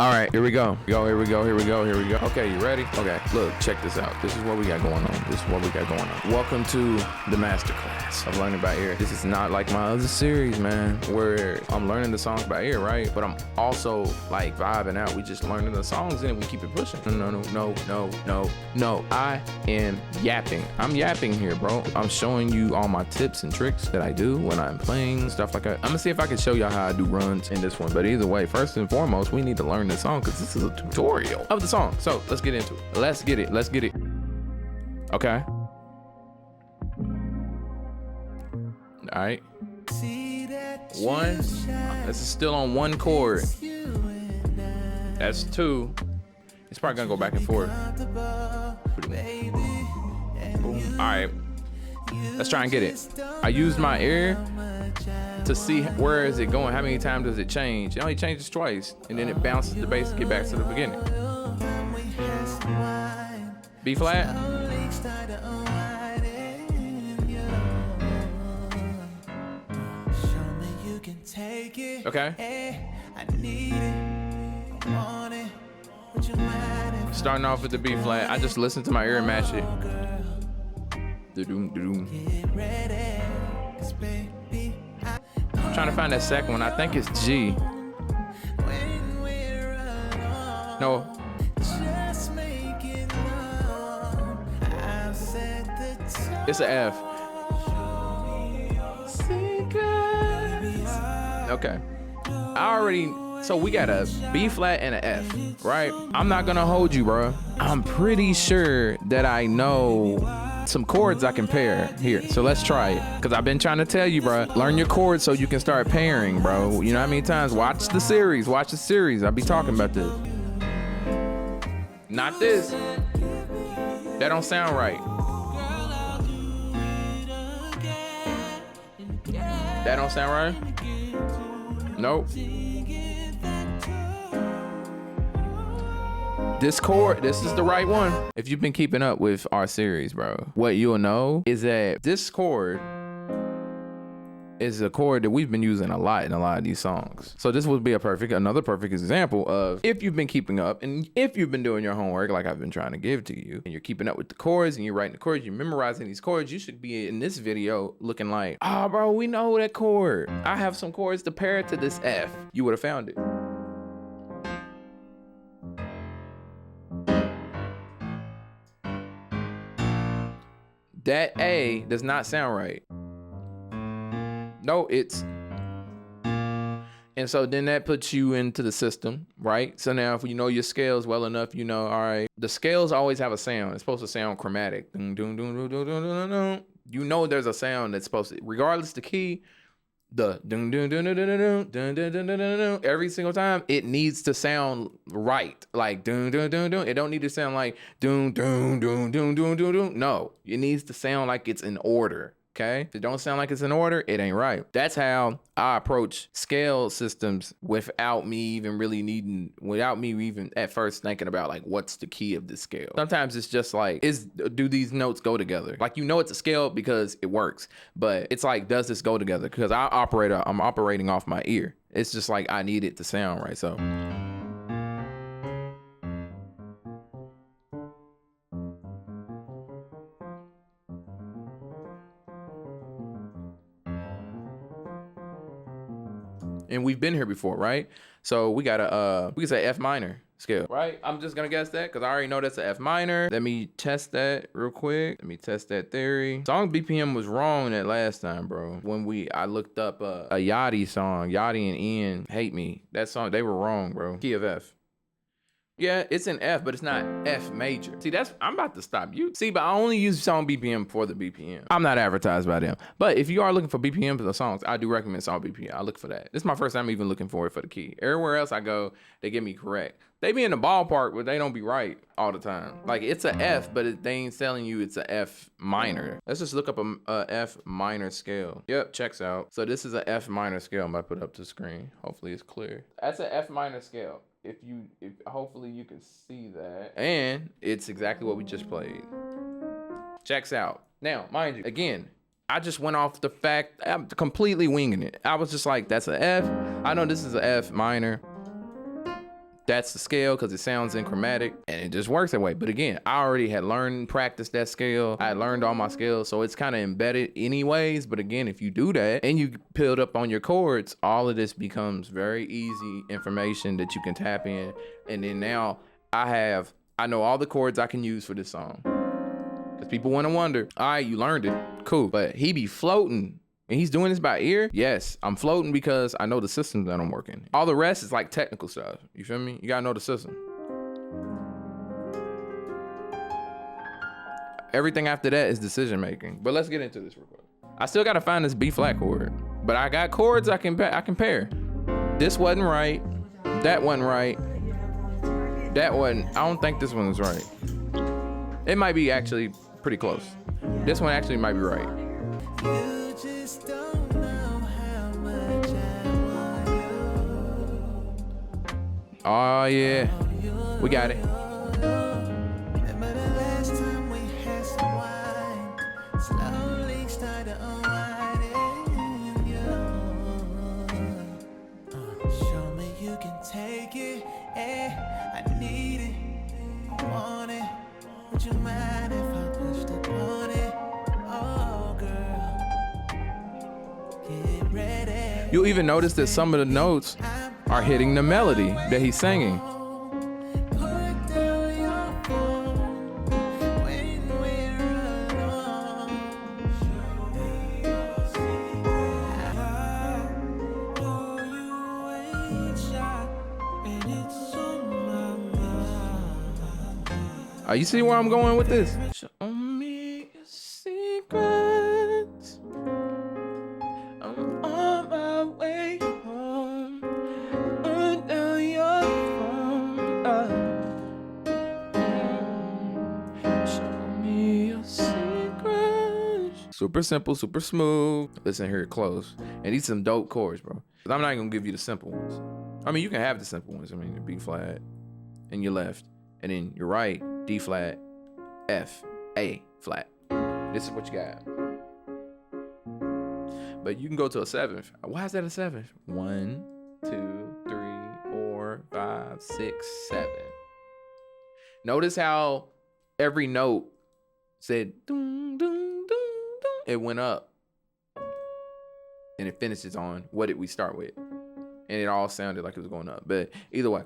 All right, here we go. Here we go. Okay, you ready? Okay, look, check this out. This is what we got going on. Welcome to the masterclass of learning by ear. This is not like my other series, man, where I'm learning the songs by ear, right? But I'm also like vibing out. We just learning the songs and we keep it pushing. No. I am yapping. I'm yapping here, bro. I'm showing you all my tips and tricks that I do when I'm playing, stuff like that. I'm gonna see if I can show y'all how I do runs in this one. But either way, first and foremost, we need to learn this song because this is a tutorial of the song. So let's get into it. Let's get it. Okay. All right. One. This is still on one chord. That's two. It's probably gonna go back and forth. Boom. All right. Let's try and get it. I used my ear to see where is it going, how many times does it change. It only changes twice, and then it bounces the bass to get back to the beginning. B flat. Okay. Starting off with the B flat. I just listened to my ear and match it. I'm trying to find that second one. I think it's G. No. It's an F. Okay. So we got a B flat and an F, right? I'm not gonna hold you, bro. I'm pretty sure that I know some chords I can pair here. So let's try it. Because I've been trying to tell you, bro, learn your chords so you can start pairing, bro. You know how many times? Watch the series. I'll be talking about this. Not this. That don't sound right. That don't sound right? Nope. This chord, this is the right one. If you've been keeping up with our series, bro, what you'll know is that this chord is a chord that we've been using a lot in a lot of these songs. So this would be another perfect example of if you've been keeping up and if you've been doing your homework like I've been trying to give to you, and you're keeping up with the chords and you're writing the chords, you're memorizing these chords, you should be in this video looking like, bro, we know that chord. I have some chords to pair it to this F. You would have found it. That A does not sound right. No, it's. And so then that puts you into the system, right? So now if you know your scales well enough, you know, all right, the scales always have a sound. It's supposed to sound chromatic. You know there's a sound that's supposed to, regardless the key, the every single time it needs to sound right, like it don't need to sound like no, it needs to sound like it's in order. Okay, if it don't sound like it's in order, it ain't right. That's how I approach scale systems without me even at first thinking about like what's the key of this scale. Sometimes it's just like, do these notes go together? Like, you know, it's a scale because it works, but it's like, does this go together? Because I'm operating off my ear. It's just like I need it to sound right. So. And we've been here before, right? So we got we can say F minor scale, right? I'm just gonna guess that because I already know that's an F minor. Let me test that real quick. Let me test that theory. Song BPM was wrong that last time, bro. When I looked up a Yachty song, Yachty and Ian Hate Me. That song, they were wrong, bro. Key of F. Yeah, it's an F, but it's not F major. See, I'm about to stop you. See, but I only use Song BPM for the BPM. I'm not advertised by them. But if you are looking for BPM for the songs, I do recommend Song BPM. I look for that. This is my first time even looking for it for the key. Everywhere else I go, they get me correct. They be in the ballpark, but they don't be right all the time. Like, it's a F, but they ain't telling you it's a F minor. Let's just look up a F minor scale. Yep, checks out. So this is a F minor scale. I'm about to put up the screen. Hopefully it's clear. That's an F minor scale. If hopefully you can see that. And it's exactly what we just played. Checks out. Now, mind you, again, I just went off the fact, I'm completely winging it. I was just like, that's an F. I know this is an F minor. that's the scale because it sounds in chromatic and it just works that way. But again, I already had learned and practiced that scale. I had learned all my scales, so it's kind of embedded anyways. But again, if you do that and you build up on your chords, all of this becomes very easy information that you can tap in. And then now I know all the chords I can use for this song. Because people want to wonder, all right, you learned it, cool. But he be floating. And he's doing this by ear? Yes, I'm floating because I know the system that I'm working. All the rest is like technical stuff. You feel me? You gotta know the system. Everything after that is decision making. But let's get into this real quick. I still gotta find this B flat chord, but I got chords I can pair. This wasn't right. That wasn't right. That wasn't. I don't think this one was right. It might be actually pretty close. This one actually might be right. Oh yeah, we got it. Show me you can take it. I need it. I want it. Would you mind if I pushed upon it? Oh girl, get ready. You'll even notice that some of the notes are hitting the melody that he's singing. You see where I'm going with this? Show me your secrets. I'm on my way home. Put down your phone. Show me your secrets. Super simple, super smooth. Listen here, close. And these some dope chords, bro. But I'm not gonna give you the simple ones. I mean, you can have the simple ones. I mean, the B flat and your left, and then your right, D flat, F, A flat. This is what you got. But you can go to a seventh. Why is that a seventh? 1, 2, 3, 4, 5, 6, 7. Notice how every note said doom, doom, doom, doom. It went up. And it finishes on what did we start with? And it all sounded like it was going up. But either way,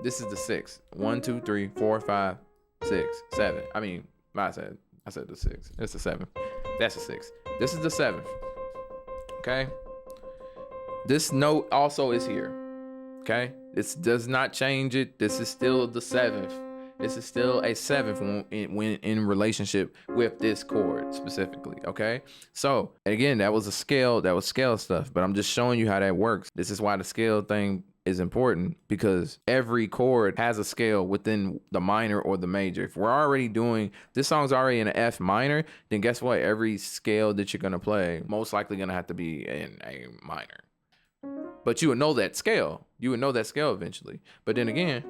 this is the 6. 1, 2, 3, 4, 5, 6, 7. I mean, I said the 6. It's the 7. That's the 6. This is the 7th. Okay. This note also is here. Okay. This does not change it. This is still the 7th. This is still a 7th when in relationship with this chord specifically. Okay. So again, that was a scale. That was scale stuff. But I'm just showing you how that works. This is why the scale thing is important, because every chord has a scale within the minor or the major. If we're already doing, this song's already in an F minor, then guess what? Every scale that you're gonna play, most likely gonna have to be in a minor. But you would know that scale. You would know that scale eventually. But then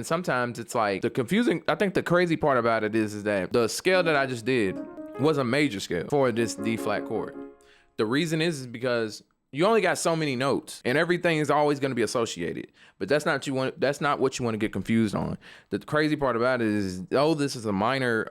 sometimes it's like the confusing, I think the crazy part about it is that the scale that I just did was a major scale for this D flat chord. The reason is because you only got so many notes and everything is always going to be associated, but that's not what you want to get confused on. The crazy part about it is, oh, this is a minor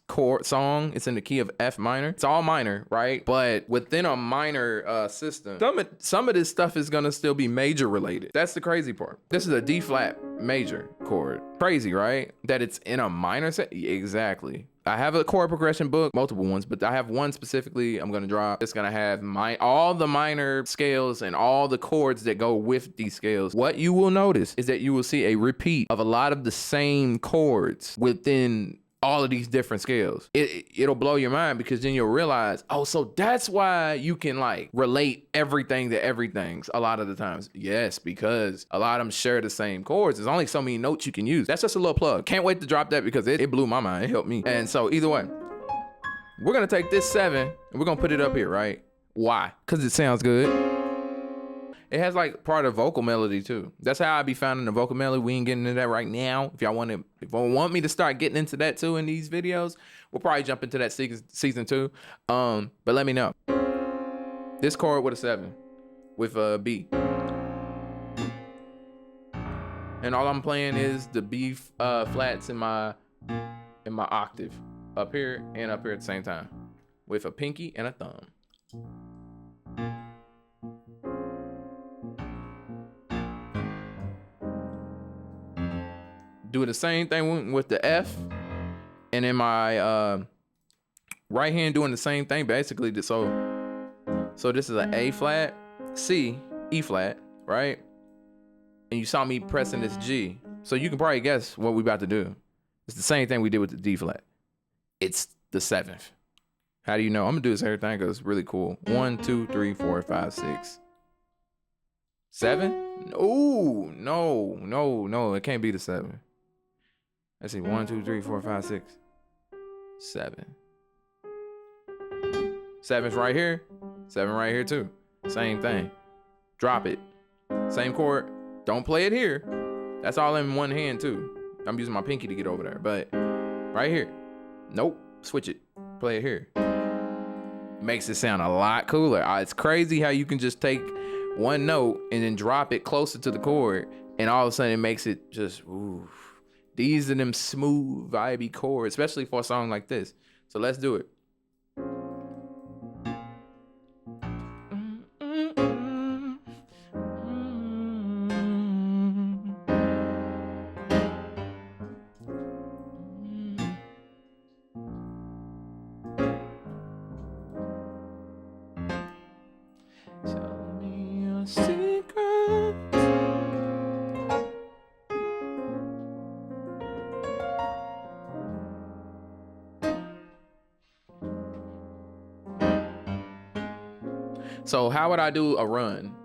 chord song. It's in the key of F minor. It's all minor, right? But within a minor system, some of this stuff is going to still be major related. That's the crazy part. This is a D flat major chord. Crazy, right? That it's in a minor set. Exactly. I have a chord progression book, multiple ones, but I have one specifically I'm gonna drop. It's gonna have all the minor scales and all the chords that go with these scales. What you will notice is that you will see a repeat of a lot of the same chords within all of these different scales. It'll blow your mind, because then you'll realize, oh, so that's why you can like relate everything to everything a lot of the times. Yes, because a lot of them share the same chords. There's only so many notes you can use. That's just a little plug. Can't wait to drop that, because it blew my mind. It helped me. And so either way, we're gonna take this 7 and we're gonna put it up here, right? Why? Because it sounds good. It has like part of vocal melody too. That's how I be finding the vocal melody. We ain't getting into that right now. If y'all want me to start getting into that too in these videos, we'll probably jump into that season 2. But let me know. This chord with a 7 with a B. and all I'm playing is the B flats in my octave up here and up here at the same time with a pinky and a thumb. Do the same thing with the F, and in my right hand doing the same thing basically. So this is an A flat, C, E flat, right? And you saw me pressing this G. So you can probably guess what we about to do. It's the same thing we did with the D flat. It's the 7th. How do you know? I'm gonna do this every time because it's really cool. 1, 2, 3, 4, 5, 6. 7? Ooh, no, it can't be the 7. Let's see, 1, 2, 3, 4, 5, 6, 7. 7's right here. 7 right here too. Same thing. Drop it. Same chord. Don't play it here. That's all in one hand too. I'm using my pinky to get over there, but right here. Nope. Switch it. Play it here. Makes it sound a lot cooler. It's crazy how you can just take one note and then drop it closer to the chord, and all of a sudden it makes it just, ooh. These are them smooth, vibey chords, especially for a song like this. So let's do it. Tell me your secret. So how would I do a run?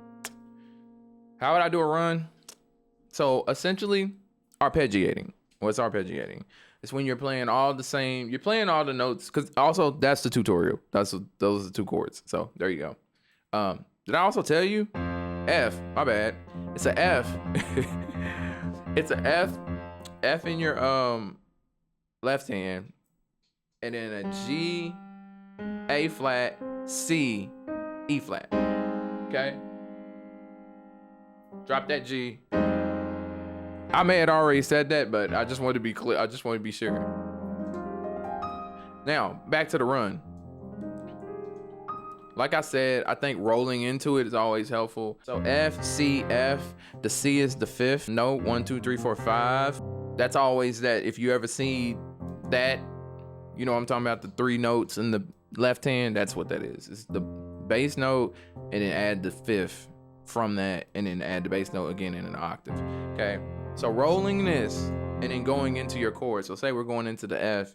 So essentially, arpeggiating. What's arpeggiating? It's when you're playing all the same, you're playing all the notes, because also that's the tutorial. Those are the 2 chords. So there you go. Did I also tell you? F, my bad. It's an F. It's an F in your left hand, and then a G, A flat, C, E flat. Okay? Drop that G. I may have already said that, but I just wanted to be clear. I just want to be sure. Now, back to the run. Like I said, I think rolling into it is always helpful. So F, C, F. The C is the 5th note. 1, 2, 3, 4, 5. That's always that. If you ever see that, you know what I'm talking about, the 3 notes in the left hand, that's what that is. It's the bass note, and then add the 5th from that, and then add the bass note again in an octave. Okay, so rolling this and then going into your chord. So say we're going into the F.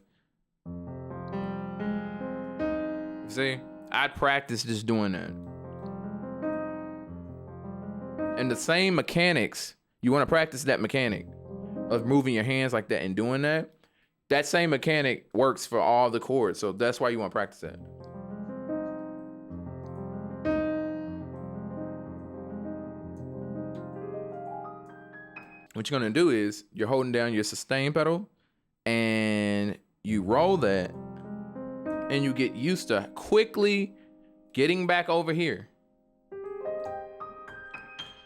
See, I'd practice just doing that. And the same mechanics, you want to practice that mechanic of moving your hands like that and doing that. That same mechanic works for all the chords, so that's why you want to practice that. What you're gonna do is you're holding down your sustain pedal and you roll that, and you get used to quickly getting back over here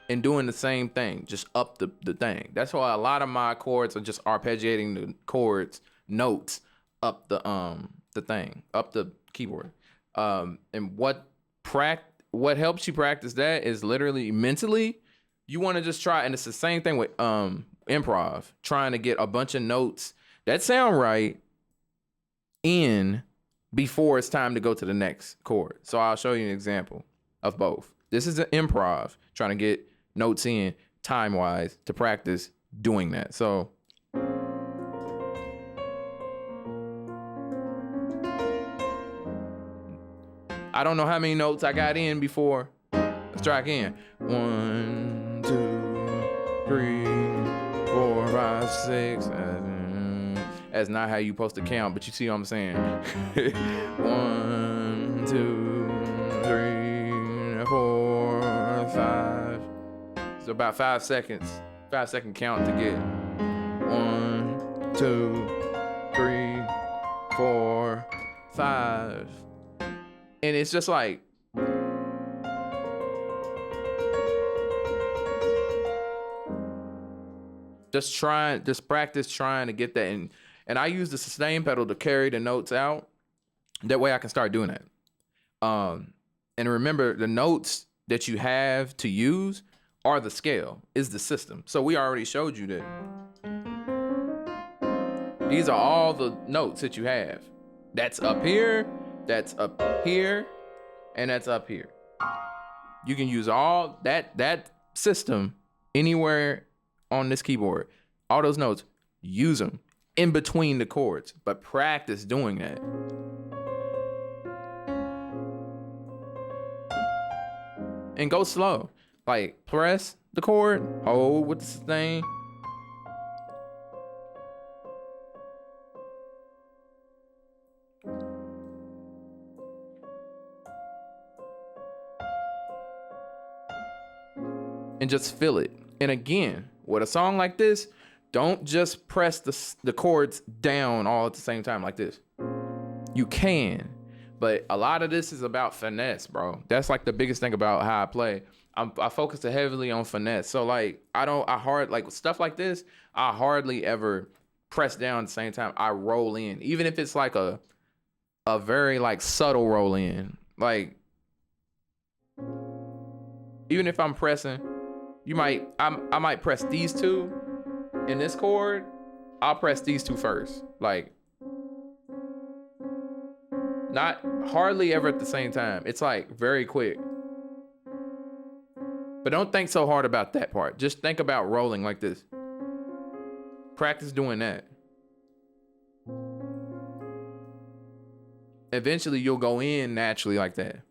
and doing the same thing, just up the thing. That's why a lot of my chords are just arpeggiating the chords, notes up the thing, up the keyboard. And what helps you practice that is literally mentally. You want to just try, and it's the same thing with improv, trying to get a bunch of notes that sound right in before it's time to go to the next chord. So I'll show you an example of both. This is an improv, trying to get notes in time-wise to practice doing that. So I don't know how many notes I got in before. Let's try again. 1, 2, 3, 4, 5, 6, 7. That's not how you supposed to count, but you see what I'm saying. 1, 2, 3, 4, 5. So about 5 seconds. 5-second count to get 1, 2, 3, 4, 5. And it's just like, just practice trying to get that. And I use the sustain pedal to carry the notes out. That way I can start doing that. And remember, the notes that you have to use are the scale, is the system. So we already showed you that. These are all the notes that you have. That's up here, that's up here, and that's up here. You can use all that system anywhere on this keyboard. All those notes, use them in between the chords, but practice doing that. And go slow. Like, press the chord, hold with the sustain. And just feel it. And again, with a song like this, don't just press the chords down all at the same time like this. You can, but a lot of this is about finesse, bro. That's like the biggest thing about how I play. I focus heavily on finesse. So like, like stuff like this, I hardly ever press down at the same time. I roll in, even if it's like a very like subtle roll in. Like, even if I'm pressing, I might press these two in this chord. I'll press these two first. Like, not hardly ever at the same time. It's like very quick. But don't think so hard about that part. Just think about rolling like this. Practice doing that. Eventually you'll go in naturally like that.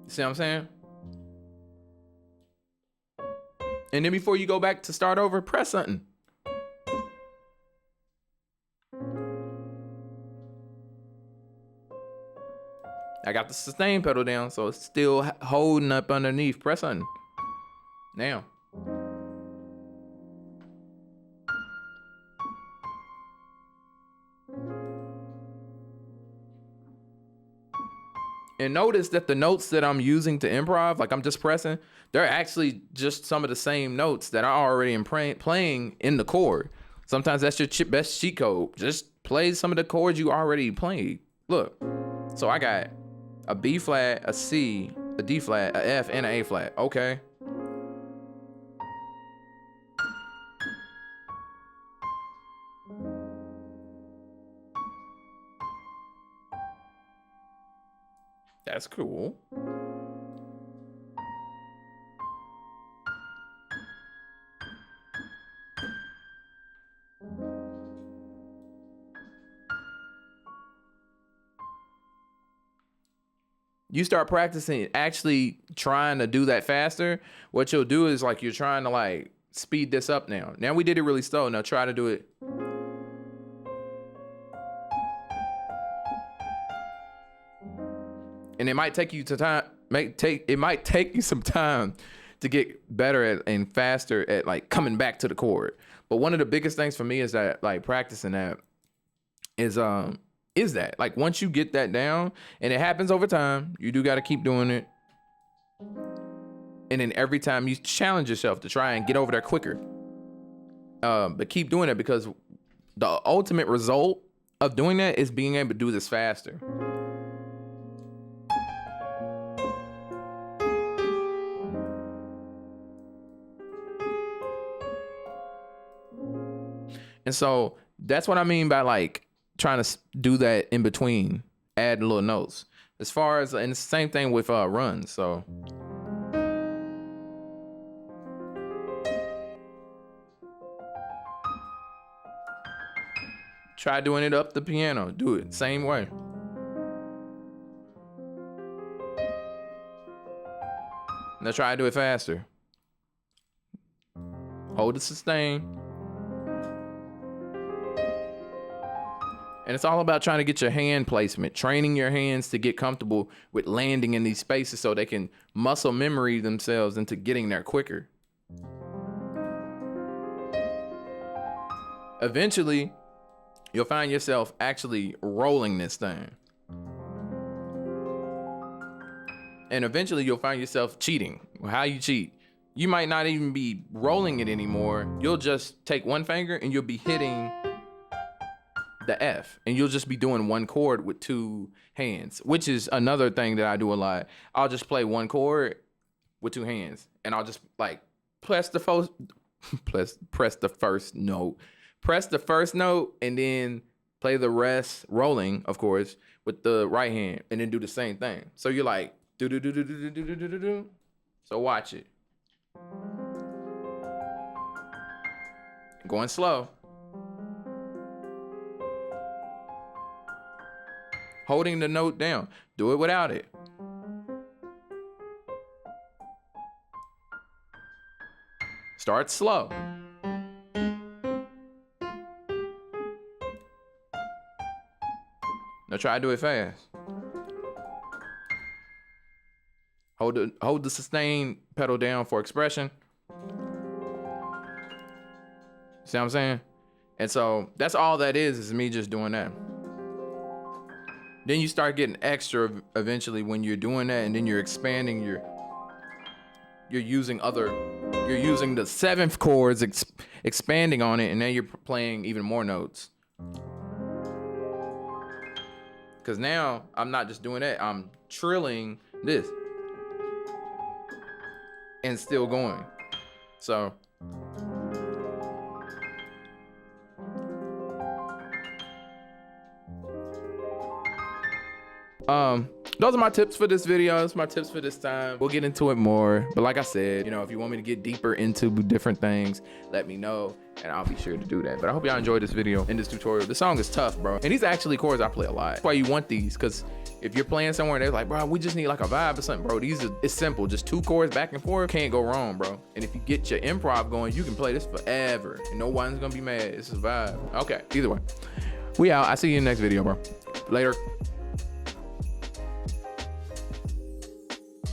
See what I'm saying? And then before you go back to start over, press something. I got the sustain pedal down, so it's still holding up underneath. Press something. Now. And notice that the notes that I'm using to improv, like I'm just pressing, they're actually just some of the same notes that I already am playing in the chord. Sometimes that's your best cheat code. Just play some of the chords you already played. Look, so I got a B flat, a C, a D flat, a F, and an A flat. Okay. That's cool. You start practicing actually trying to do that faster. What you'll do is like you're trying to like speed this up now. Now we did it really slow. Now try to do it. And it might take you it might take you some time to get better at and faster at like coming back to the chord. But one of the biggest things for me is that like practicing that is that like once you get that down, and it happens over time, you do got to keep doing it. And then every time you challenge yourself to try and get over there quicker. But keep doing it, because the ultimate result of doing that is being able to do this faster. And so that's what I mean by like trying to do that in between, adding little notes. As far as, and it's the same thing with runs. So try doing it up the piano. Do it same way. Now try to do it faster. Hold the sustain. And it's all about trying to get your hand placement, training your hands to get comfortable with landing in these spaces so they can muscle memory themselves into getting there quicker. Eventually, you'll find yourself actually rolling this thing. And eventually you'll find yourself cheating. How you cheat? You might not even be rolling it anymore. You'll just take one finger and you'll be hitting the F, and you'll just be doing one chord with two hands, which is another thing that I do a lot. I'll just play one chord with two hands, and I'll just like press the first note, and then play the rest rolling, of course, with the right hand, and then do the same thing. So you're like do do do do do do do do do do. So watch it. Going slow. Holding the note down. Do it without it. Start slow. Now try to do it fast. Hold the sustain pedal down for expression. See what I'm saying? And so that's all that is me just doing that. Then you start getting extra eventually when you're doing that, and then you're expanding you're using the seventh chords, expanding on it, and then you're playing even more notes. Cause now I'm not just doing that, I'm trilling this and still going. So those are my tips for this video. That's my tips for this time. We'll get into it more, but like I said, you know, if you want me to get deeper into different things, let me know and I'll be sure to do that. But I hope y'all enjoyed this video and this tutorial. The song is tough, bro, and these are actually chords I play a lot. That's why you want these, because if you're playing somewhere and they're like, bro, we just need like a vibe or something, bro, it's simple, just two chords back and forth, can't go wrong, bro. And if you get your improv going, you can play this forever and no one's gonna be mad. It's a vibe. Okay, either way, we out. I see you in the next video, bro. Later.